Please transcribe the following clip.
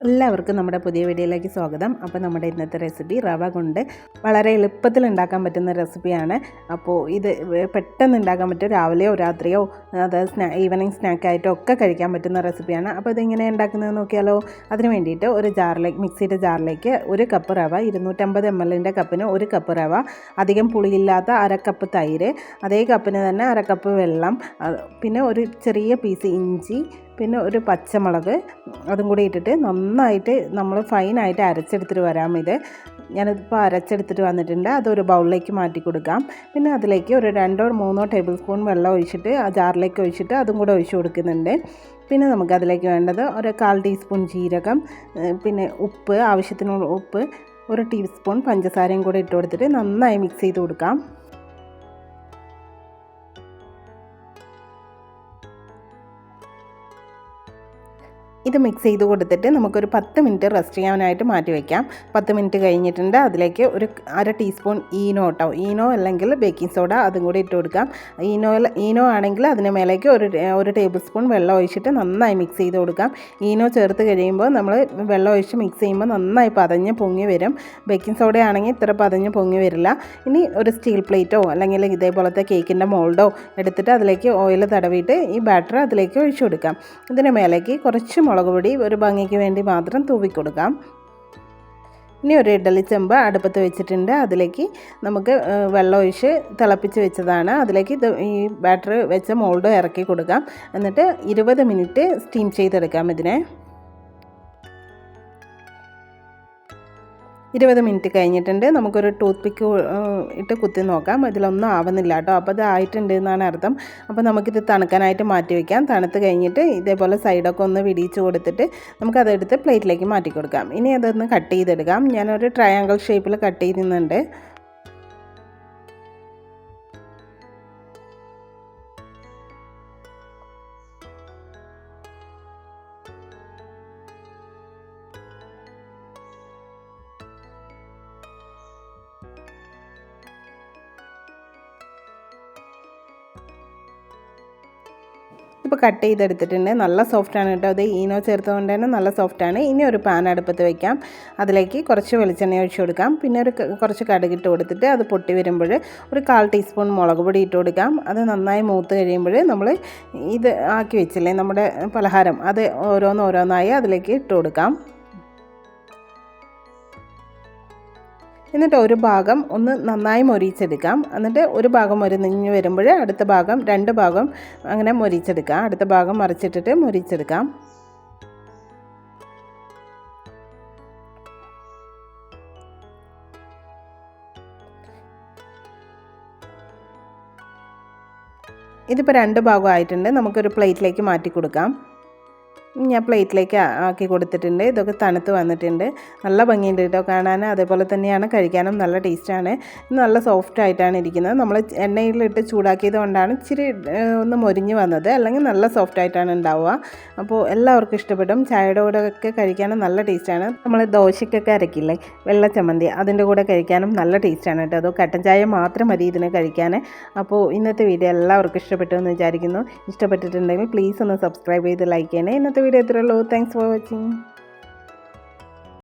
എല്ലാവർക്കും നമ്മുടെ പുതിയ വീഡിയോയിലേക്ക് സ്വാഗതം. അപ്പോൾ നമ്മുടെ ഇന്നത്തെ റെസിപ്പി റവ കൊണ്ട് വളരെ എളുപ്പത്തിൽ ഉണ്ടാക്കാൻ പറ്റുന്ന റെസിപ്പിയാണ്. അപ്പോൾ ഇത് പെട്ടെന്ന് ഉണ്ടാക്കാൻ പറ്റും, രാവിലെയോ രാത്രിയോ അത് ഈവനിങ് സ്നാക്കായിട്ടോ ഒക്കെ കഴിക്കാൻ പറ്റുന്ന റെസിപ്പിയാണ്. അപ്പോൾ ഇതെങ്ങനെ ഉണ്ടാക്കുന്നത് നോക്കിയാലോ. അതിന് വേണ്ടിയിട്ട് ഒരു ജാറിലേക്ക്, മിക്സിയുടെ ജാറിലേക്ക് 1 കപ്പ് റവ, 250 ml കപ്പിന് 1 കപ്പ് റവ, അധികം പുളിയില്ലാത്ത 1/2 കപ്പ് തൈര്, അതേ കപ്പിന് തന്നെ 1/2 കപ്പ് വെള്ളം, പിന്നെ ഒരു ചെറിയ പീസ് ഇഞ്ചി, പിന്നെ ഒരു പച്ചമുളക്, അതും കൂടി ഇട്ടിട്ട് നന്നായിട്ട് നമ്മൾ ഫൈനായിട്ട് അരച്ചെടുത്തിട്ട് വരാം. ഞാനിതിപ്പോൾ അരച്ചെടുത്തിട്ട് വന്നിട്ടുണ്ട്. അതൊരു ബൗളിലേക്ക് മാറ്റി കൊടുക്കാം. പിന്നെ അതിലേക്ക് ഒരു 2-3 ടേബിൾ സ്പൂൺ വെള്ളം ഒഴിച്ചിട്ട് ആ ജാറിലേക്ക് ഒഴിച്ചിട്ട് അതും കൂടെ ഒഴിച്ച് കൊടുക്കുന്നുണ്ട്. പിന്നെ നമുക്കതിലേക്ക് വേണ്ടത് ഒരു 1/4 ടീസ്പൂൺ ജീരകം, പിന്നെ ഉപ്പ്, ആവശ്യത്തിനുള്ള ഉപ്പ്, 1 ടീസ്പൂൺ പഞ്ചസാരയും കൂടെ ഇട്ട് കൊടുത്തിട്ട് നന്നായി മിക്സ് ചെയ്ത് കൊടുക്കാം. ഇത് മിക്സ് ചെയ്ത് കൊടുത്തിട്ട് നമുക്കൊരു 10 മിനിറ്റ് റെസ്റ്റ് ചെയ്യാനായിട്ട് മാറ്റി വയ്ക്കാം. 10 മിനിറ്റ് കഴിഞ്ഞിട്ടുണ്ട്. അതിലേക്ക് ഒരു 1/2 ടീസ്പൂൺ ഈനോ അല്ലെങ്കിൽ ബേക്കിംഗ് സോഡ അതും കൂടി ഇട്ട് കൊടുക്കാം. ഈനോ ആണെങ്കിൽ അതിന് മേലേക്ക് ഒരു ടേബിൾ സ്പൂൺ വെള്ളം ഒഴിച്ചിട്ട് നന്നായി മിക്സ് ചെയ്ത് കൊടുക്കാം. ഈനോ ചേർത്ത് കഴിയുമ്പോൾ നമ്മൾ വെള്ളം ഒഴിച്ച് മിക്സ് ചെയ്യുമ്പോൾ നന്നായി പതഞ്ഞ് പൊങ്ങി വരും. ബേക്കിംഗ് സോഡ ആണെങ്കിൽ ഇത്ര പതഞ്ഞ് പൊങ്ങി വരില്ല. ഇനി ഒരു സ്റ്റീൽ പ്ലേറ്റോ അല്ലെങ്കിൽ ഇതേപോലത്തെ കേക്കിൻ്റെ മോൾഡോ എടുത്തിട്ട് അതിലേക്ക് ഓയിൽ തടവിയിട്ട് ഈ ബാറ്റർ അതിലേക്ക് ഒഴിച്ചു കൊടുക്കാം. ഇതിന് മേലേക്ക് കുറച്ച് മുളക് പൊടി ഒരു ഭംഗിക്ക് വേണ്ടി മാത്രം തൂവിക്കൊടുക്കാം. ഇനി ഒരു ഇഡ്ഡലി ചെമ്പ് അടുപ്പത്ത് വെച്ചിട്ടുണ്ട്. അതിലേക്ക് നമുക്ക് വെള്ളം ഒഴിച്ച് തിളപ്പിച്ച് വെച്ചതാണ്. അതിലേക്ക് ഈ ബാറ്റർ വെച്ച മോൾഡ് ഇറക്കി കൊടുക്കാം. എന്നിട്ട് 20 മിനിറ്റ് സ്റ്റീം ചെയ്തെടുക്കാം. 20 മിനിറ്റ് കഴിഞ്ഞിട്ടുണ്ട്. നമുക്കൊരു ടൂത്ത് പിക്ക് ഇട്ട് കുത്തി നോക്കാം. ഇതിലൊന്നും ആവുന്നില്ല കേട്ടോ. അപ്പോൾ ഇത് ആയിട്ടുണ്ട് എന്നാണ് അർത്ഥം. അപ്പോൾ നമുക്കിത് തണുക്കാനായിട്ട് മാറ്റി വയ്ക്കാം. തണുത്ത് കഴിഞ്ഞിട്ട് ഇതേപോലെ സൈഡൊക്കെ ഒന്ന് വിടിയിച്ച് കൊടുത്തിട്ട് നമുക്കതെടുത്ത് പ്ലേറ്റിലേക്ക് മാറ്റി കൊടുക്കാം. ഇനി അതൊന്ന് കട്ട് ചെയ്തെടുക്കാം. ഞാനൊരു ട്രയാങ്കിൾ ഷേപ്പിൽ കട്ട് ചെയ്യുന്നുണ്ട്. ഇപ്പോൾ കട്ട് ചെയ്തെടുത്തിട്ടുണ്ട്. നല്ല സോഫ്റ്റാണ് കേട്ടോ. അത് ഈനോ ചേർത്തുകൊണ്ട് തന്നെ നല്ല സോഫ്റ്റാണ്. ഇനി ഒരു പാൻ അടുപ്പത്ത് വയ്ക്കാം. അതിലേക്ക് കുറച്ച് വെളിച്ചെണ്ണ ഒഴിച്ച് കൊടുക്കാം. പിന്നെ കുറച്ച് കടുകിട്ട് കൊടുത്തിട്ട് അത് പൊട്ടി വരുമ്പോൾ ഒരു 1/4 ടീസ്പൂൺ മുളക് പൊടി ഇട്ട് കൊടുക്കാം. അത് നന്നായി മൂത്ത് കഴിയുമ്പോൾ നമ്മൾ ഇത് ആക്കി വെച്ചില്ലേ നമ്മുടെ പലഹാരം, അത് ഓരോന്നായി അതിലേക്ക് ഇട്ട് കൊടുക്കാം. എന്നിട്ട് ഒരു ഭാഗം ഒന്ന് നന്നായി മൊരിച്ചെടുക്കാം. എന്നിട്ട് ഒരു ഭാഗം മൊരിഞ്ഞ് വരുമ്പോൾ അടുത്ത ഭാഗം 2 ഭാഗം അങ്ങനെ മൊരിച്ചെടുക്കാം. അടുത്ത ഭാഗം മറിച്ചിട്ടിട്ട് മൊരിച്ചെടുക്കാം. ഇതിപ്പോൾ 2 ഭാഗം ആയിട്ടുണ്ട്. നമുക്കൊരു പ്ലേറ്റിലേക്ക് മാറ്റി കൊടുക്കാം. ഞാൻ പ്ലേറ്റിലേക്ക് ആക്കി കൊടുത്തിട്ടുണ്ട്. ഇതൊക്കെ തണുത്ത് വന്നിട്ടുണ്ട്. നല്ല ഭംഗിയുണ്ട് കേട്ടോ കാണാൻ. അതേപോലെ തന്നെയാണ് കഴിക്കാനും നല്ല ടേസ്റ്റാണ്. നല്ല സോഫ്റ്റ് ആയിട്ടാണ് ഇരിക്കുന്നത്. നമ്മൾ എണ്ണയിലിട്ട് ചൂടാക്കിയത് കൊണ്ടാണ് ഇച്ചിരി ഒന്ന് മൊരിഞ്ഞ് വന്നത്. അല്ലെങ്കിൽ നല്ല സോഫ്റ്റ് ആയിട്ടാണ് ഉണ്ടാവുക. അപ്പോൾ എല്ലാവർക്കും ഇഷ്ടപ്പെടും. ചായയുടെ കൂടെ ഒക്കെ കഴിക്കാനും നല്ല ടേസ്റ്റാണ്. നമ്മൾ ദോശയ്ക്കൊക്കെ അരക്കില്ലേ വെള്ള ചമ്മന്തി, അതിൻ്റെ കൂടെ കഴിക്കാനും നല്ല ടേസ്റ്റാണ് കേട്ടോ. അതോ കട്ടൻ ചായ മാത്രം മതി ഇതിന് കഴിക്കാൻ. അപ്പോൾ ഇന്നത്തെ വീഡിയോ എല്ലാവർക്കും ഇഷ്ടപ്പെട്ടു എന്ന് വിചാരിക്കുന്നു. ഇഷ്ടപ്പെട്ടിട്ടുണ്ടെങ്കിൽ പ്ലീസ് ഒന്ന് സബ്സ്ക്രൈബ് ചെയ്ത് ലൈക്ക് ചെയ്യണേ. ഇന്നത്തെ വീഡിയോ ഇത്രയേ ഉള്ളൂ. Thanks for watching.